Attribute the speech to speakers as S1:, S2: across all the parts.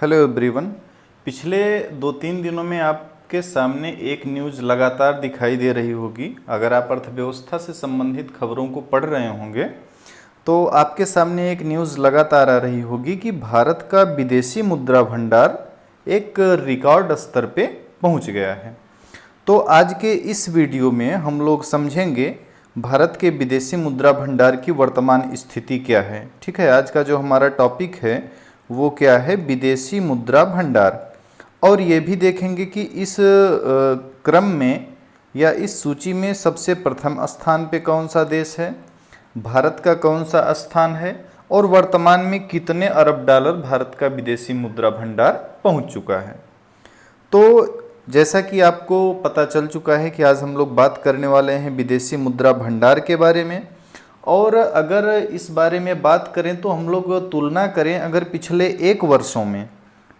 S1: Hello everyone. पिछले 2-3 दिनों में आपके सामने एक न्यूज़ लगातार दिखाई दे रही होगी। अगर आप अर्थव्यवस्था से संबंधित खबरों को पढ़ रहे होंगे तो आपके सामने एक न्यूज़ लगातार आ रही होगी कि भारत का विदेशी मुद्रा भंडार एक रिकॉर्ड स्तर पे पहुंच गया है। तो आज के इस वीडियो में हम लोग समझेंगे भारत के विदेशी मुद्रा भंडार की वर्तमान स्थिति क्या है। ठीक है, आज का जो हमारा टॉपिक है वो क्या है, विदेशी मुद्रा भंडार। और ये भी देखेंगे कि इस क्रम में या इस सूची में सबसे प्रथम स्थान पे कौन सा देश है, भारत का कौन सा स्थान है और वर्तमान में कितने अरब डॉलर भारत का विदेशी मुद्रा भंडार पहुंच चुका है। तो जैसा कि आपको पता चल चुका है कि आज हम लोग बात करने वाले हैं विदेशी मुद्रा भंडार के बारे में। और अगर इस बारे में बात करें तो हम लोग तुलना करें अगर पिछले 1 वर्षों में,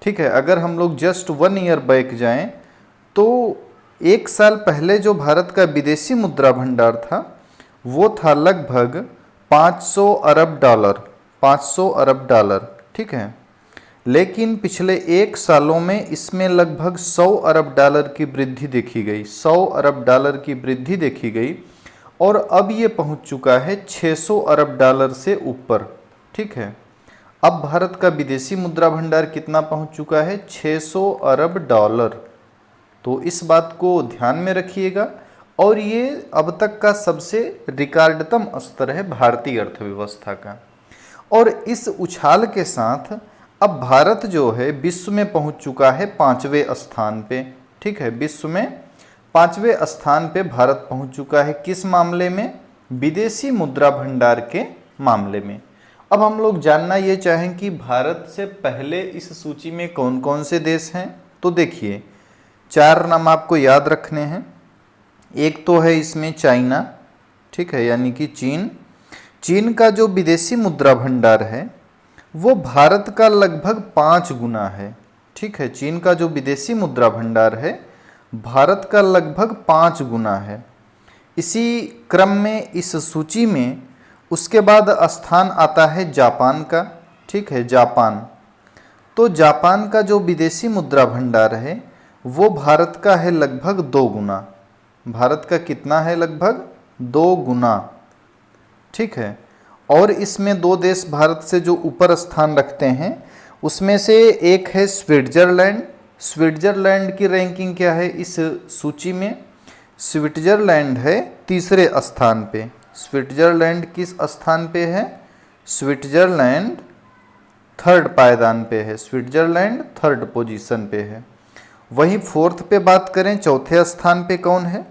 S1: ठीक है, अगर हम लोग जस्ट 1 ईयर बैक जाएं तो 1 साल पहले जो भारत का विदेशी मुद्रा भंडार था वो था लगभग 500 अरब डॉलर, 500 अरब डॉलर, ठीक है। लेकिन पिछले 1 सालों में इसमें लगभग 100 अरब डॉलर की वृद्धि देखी गई, 100 अरब डॉलर की वृद्धि देखी गई और अब ये पहुंच चुका है 600 अरब डॉलर से ऊपर, ठीक है। अब भारत का विदेशी मुद्रा भंडार कितना पहुंच चुका है, 600 अरब डॉलर। तो इस बात को ध्यान में रखिएगा। और ये अब तक का सबसे रिकॉर्डतम स्तर है भारतीय अर्थव्यवस्था का। और इस उछाल के साथ अब भारत जो है विश्व में पहुंच चुका है 5वें स्थान पे, ठीक है। विश्व में 5वें स्थान पे भारत पहुंच चुका है। किस मामले में, विदेशी मुद्रा भंडार के मामले में। अब हम लोग जानना ये चाहें कि भारत से पहले इस सूची में कौन कौन से देश हैं। तो देखिए 4 नाम आपको याद रखने हैं। एक तो है इसमें चाइना, ठीक है, यानी कि चीन। चीन का जो विदेशी मुद्रा भंडार है वो भारत का लगभग 5 गुना है, ठीक है। चीन का जो विदेशी मुद्रा भंडार है भारत का लगभग 5 गुना है। इसी क्रम में इस सूची में उसके बाद स्थान आता है जापान का, ठीक है, जापान। तो जापान का जो विदेशी मुद्रा भंडार है वो भारत का है लगभग 2 गुना। भारत का कितना है, लगभग 2 गुना, ठीक है। और इसमें 2 देश भारत से जो ऊपर स्थान रखते हैं उसमें से एक है स्विट्जरलैंड। स्विट्जरलैंड की रैंकिंग क्या है इस सूची में, स्विट्जरलैंड है 3रे स्थान पे। स्विट्जरलैंड किस स्थान पे है, स्विट्जरलैंड 3rd पायदान पे है, स्विट्जरलैंड 3rd पोजीशन पे है। वहीं 4th पे बात करें, 4थे स्थान पे कौन है,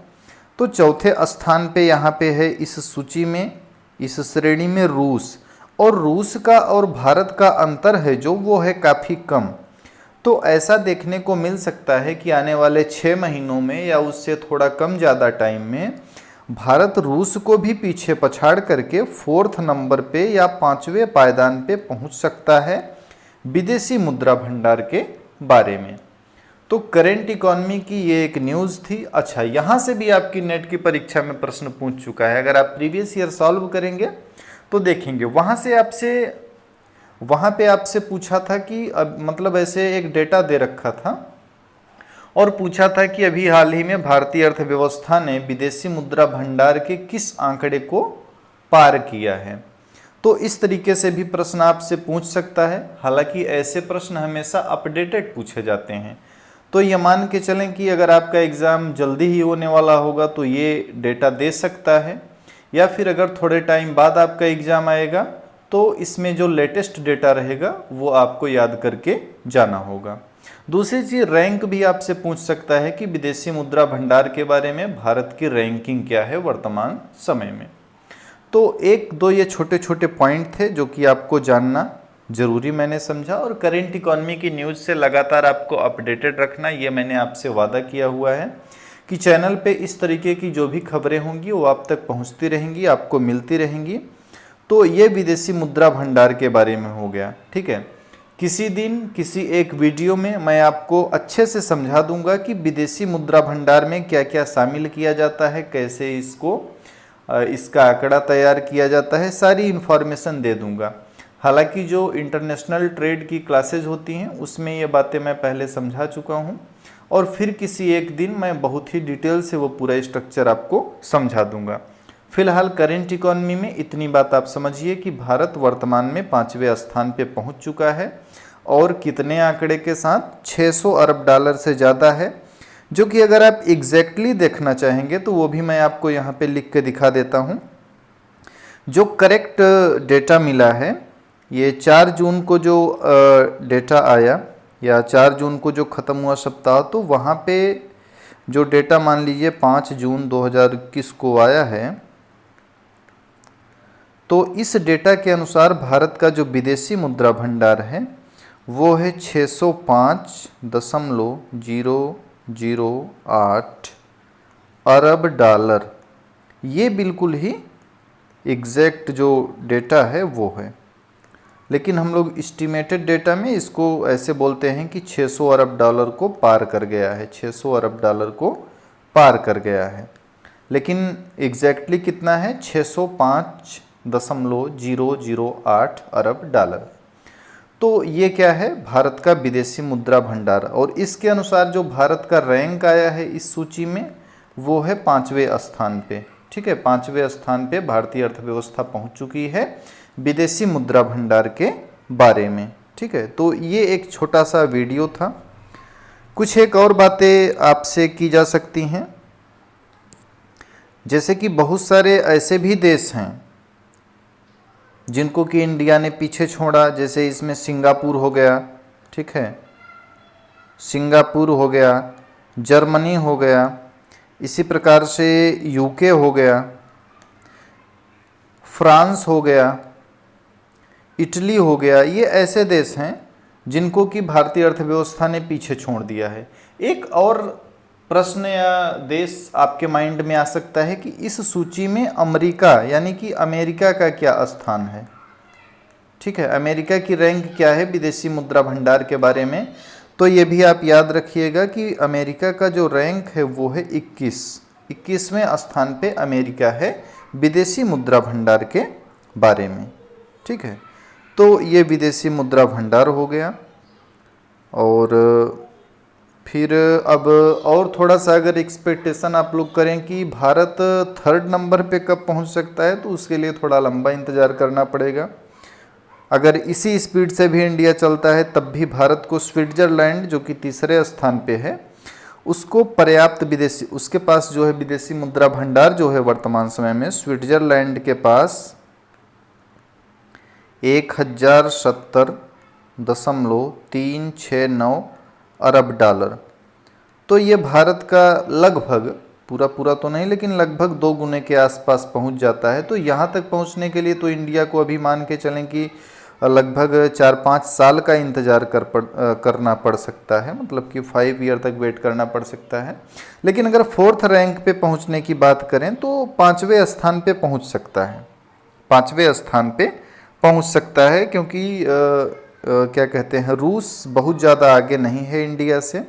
S1: तो 4थे स्थान पे यहाँ पे है इस सूची में, इस श्रेणी में रूस। और रूस का और भारत का अंतर है जो वो है काफ़ी कम। तो ऐसा देखने को मिल सकता है कि आने वाले 6 महीनों में या उससे थोड़ा कम ज़्यादा टाइम में भारत रूस को भी पीछे पछाड़ करके 4th नंबर पे या 5वें पायदान पे पहुंच सकता है विदेशी मुद्रा भंडार के बारे में। तो करेंट इकोनॉमी की ये एक न्यूज़ थी। अच्छा, यहाँ से भी आपकी नेट की परीक्षा में प्रश्न पूछ चुका है। अगर आप प्रीवियस ईयर सॉल्व करेंगे तो देखेंगे वहाँ पे आपसे पूछा था कि अब मतलब ऐसे एक डेटा दे रखा था और पूछा था कि अभी हाल ही में भारतीय अर्थव्यवस्था ने विदेशी मुद्रा भंडार के किस आंकड़े को पार किया है। तो इस तरीके से भी प्रश्न आपसे पूछ सकता है। हालांकि ऐसे प्रश्न हमेशा अपडेटेड पूछे जाते हैं। तो ये मान के चलें कि अगर आपका एग्ज़ाम जल्दी ही होने वाला होगा तो ये डेटा दे सकता है, या फिर अगर थोड़े टाइम बाद आपका एग्ज़ाम आएगा तो इसमें जो लेटेस्ट डेटा रहेगा वो आपको याद करके जाना होगा। दूसरी चीज़, रैंक भी आपसे पूछ सकता है कि विदेशी मुद्रा भंडार के बारे में भारत की रैंकिंग क्या है वर्तमान समय में। तो 1-2 ये छोटे छोटे पॉइंट थे जो कि आपको जानना जरूरी मैंने समझा। और करेंट इकोनॉमी की न्यूज़ से लगातार आपको अपडेटेड रखना, ये मैंने आपसे वादा किया हुआ है कि चैनल पे इस तरीके की जो भी खबरें होंगी वो आप तक पहुंचती रहेंगी, आपको मिलती रहेंगी। तो ये विदेशी मुद्रा भंडार के बारे में हो गया, ठीक है। किसी दिन किसी एक वीडियो में मैं आपको अच्छे से समझा दूंगा कि विदेशी मुद्रा भंडार में क्या क्या शामिल किया जाता है, कैसे इसका आंकड़ा तैयार किया जाता है, सारी इन्फॉर्मेशन दे दूंगा। हालांकि जो इंटरनेशनल ट्रेड की क्लासेज होती हैं उसमें ये बातें मैं पहले समझा चुका हूँ, और फिर किसी एक दिन मैं बहुत ही डिटेल से वो पूरा स्ट्रक्चर आपको समझा दूंगा। फिलहाल करेंट इकोनॉमी में इतनी बात आप समझिए कि भारत वर्तमान में 5वें स्थान पे पहुंच चुका है, और कितने आंकड़े के साथ, 600 अरब डॉलर से ज़्यादा है, जो कि अगर आप एग्जैक्टली देखना चाहेंगे तो वो भी मैं आपको यहाँ पे लिख के दिखा देता हूँ। जो करेक्ट डेटा मिला है, ये 4 जून को जो डेटा आया, या 4 जून को जो ख़त्म हुआ सप्ताह, तो वहाँ पे जो डेटा मान लीजिए 5 जून 2021 को आया है, तो इस डेटा के अनुसार भारत का जो विदेशी मुद्रा भंडार है वो है 605.008 अरब डॉलर। ये बिल्कुल ही एग्जैक्ट जो डेटा है वो है, लेकिन हम लोग एस्टिमेटेड डेटा में इसको ऐसे बोलते हैं कि 600 अरब डॉलर को पार कर गया है, 600 अरब डॉलर को पार कर गया है। लेकिन एग्जैक्टली कितना है, 605.008 अरब डॉलर। तो ये क्या है, भारत का विदेशी मुद्रा भंडार, और इसके अनुसार जो भारत का रैंक आया है इस सूची में वो है 5वें स्थान पे। ठीक है, 5वें स्थान पे भारतीय अर्थव्यवस्था पहुंच चुकी है विदेशी मुद्रा भंडार के बारे में। ठीक है, तो ये एक छोटा सा वीडियो था। कुछ एक और बातें आपसे की जा सकती हैं, जैसे कि बहुत सारे ऐसे भी देश हैं जिनको कि इंडिया ने पीछे छोड़ा, जैसे इसमें सिंगापुर हो गया, ठीक है, सिंगापुर हो गया, जर्मनी हो गया, इसी प्रकार से यूके हो गया, फ्रांस हो गया, इटली हो गया। ये ऐसे देश हैं जिनको कि भारतीय अर्थव्यवस्था ने पीछे छोड़ दिया है। एक और प्रश्न या देश आपके माइंड में आ सकता है कि इस सूची में अमेरिका, यानी कि अमेरिका का क्या स्थान है। ठीक है, अमेरिका की रैंक क्या है विदेशी मुद्रा भंडार के बारे में, तो ये भी आप याद रखिएगा कि अमेरिका का जो रैंक है वो है 21वें स्थान पे अमेरिका है विदेशी मुद्रा भंडार के बारे में। ठीक है, तो ये विदेशी मुद्रा भंडार हो गया। और फिर अब और थोड़ा सा अगर एक्सपेक्टेशन आप लोग करें कि भारत 3rd नंबर पे कब पहुंच सकता है, तो उसके लिए थोड़ा लंबा इंतज़ार करना पड़ेगा। अगर इसी स्पीड से भी इंडिया चलता है तब भी भारत को स्विट्ज़रलैंड, जो कि 3रे स्थान पे है, उसको पर्याप्त विदेशी, उसके पास जो है विदेशी मुद्रा भंडार जो है वर्तमान समय में स्विट्ज़रलैंड के पास 1070.369 अरब डॉलर। तो ये भारत का लगभग, पूरा पूरा तो नहीं लेकिन लगभग 2 गुने के आसपास पहुंच जाता है। तो यहाँ तक पहुंचने के लिए तो इंडिया को अभी मान के चलें कि लगभग 4-5 साल का इंतज़ार करना पड़ सकता है, मतलब कि 5 ईयर तक वेट करना पड़ सकता है। लेकिन अगर 4th रैंक पे पहुंचने की बात करें तो 5वें स्थान पे पहुंच सकता है, 5वें स्थान पे पहुंच सकता है, क्योंकि क्या कहते हैं, रूस बहुत ज़्यादा आगे नहीं है इंडिया से।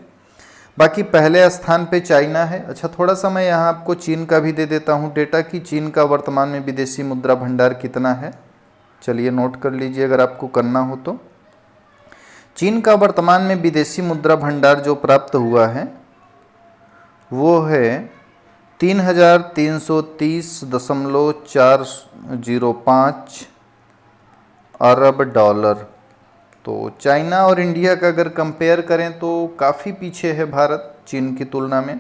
S1: बाकी पहले स्थान पे चाइना है। अच्छा, थोड़ा सा मैं यहाँ आपको चीन का भी दे देता हूँ डेटा कि चीन का वर्तमान में विदेशी मुद्रा भंडार कितना है। चलिए नोट कर लीजिए अगर आपको करना हो तो। चीन का वर्तमान में विदेशी मुद्रा भंडार जो प्राप्त हुआ है वो है 3,330.405 अरब डॉलर। तो चाइना और इंडिया का अगर कंपेयर करें तो काफ़ी पीछे है भारत चीन की तुलना में।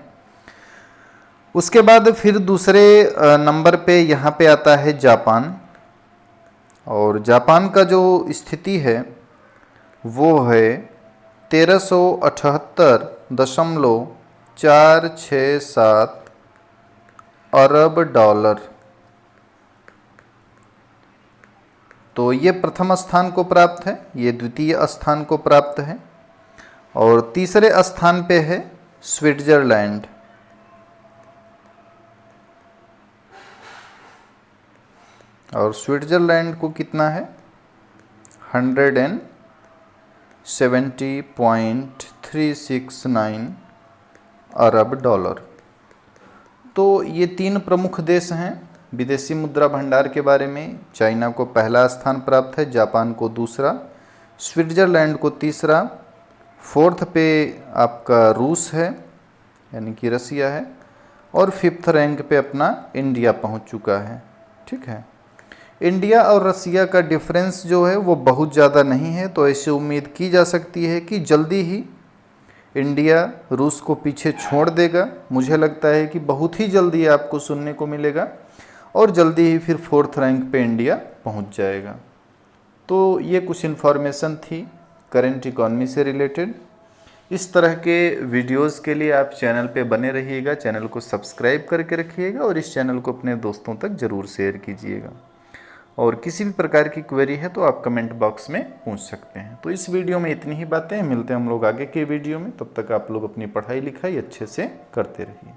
S1: उसके बाद फिर दूसरे नंबर पे यहाँ पे आता है जापान, और जापान का जो स्थिति है वो है 1378.467 अरब डॉलर। तो ये प्रथम स्थान को प्राप्त है, ये द्वितीय स्थान को प्राप्त है, और तीसरे स्थान पे है स्विट्जरलैंड। और स्विट्जरलैंड को कितना है, 170.369 अरब डॉलर। तो ये 3 प्रमुख देश हैं विदेशी मुद्रा भंडार के बारे में, चाइना को पहला स्थान प्राप्त है, जापान को दूसरा, स्विट्ज़रलैंड को तीसरा, फोर्थ पे आपका रूस है यानी कि रसिया है, और फिफ्थ रैंक पे अपना इंडिया पहुंच चुका है। ठीक है, इंडिया और रसिया का डिफरेंस जो है वो बहुत ज़्यादा नहीं है, तो ऐसे उम्मीद की जा सकती है कि जल्दी ही इंडिया रूस को पीछे छोड़ देगा। मुझे लगता है कि बहुत ही जल्दी आपको सुनने को मिलेगा और जल्दी ही फिर फोर्थ रैंक पे इंडिया पहुंच जाएगा। तो ये कुछ इन्फॉर्मेशन थी करंट इकॉनमी से रिलेटेड। इस तरह के वीडियोस के लिए आप चैनल पे बने रहिएगा, चैनल को सब्सक्राइब करके रखिएगा और इस चैनल को अपने दोस्तों तक ज़रूर शेयर कीजिएगा। और किसी भी प्रकार की क्वेरी है तो आप कमेंट बॉक्स में पूछ सकते हैं। तो इस वीडियो में इतनी ही बातें हैं, मिलते हैं हम लोग आगे के वीडियो में। तब तक आप लोग अपनी पढ़ाई लिखाई अच्छे से करते रहिए।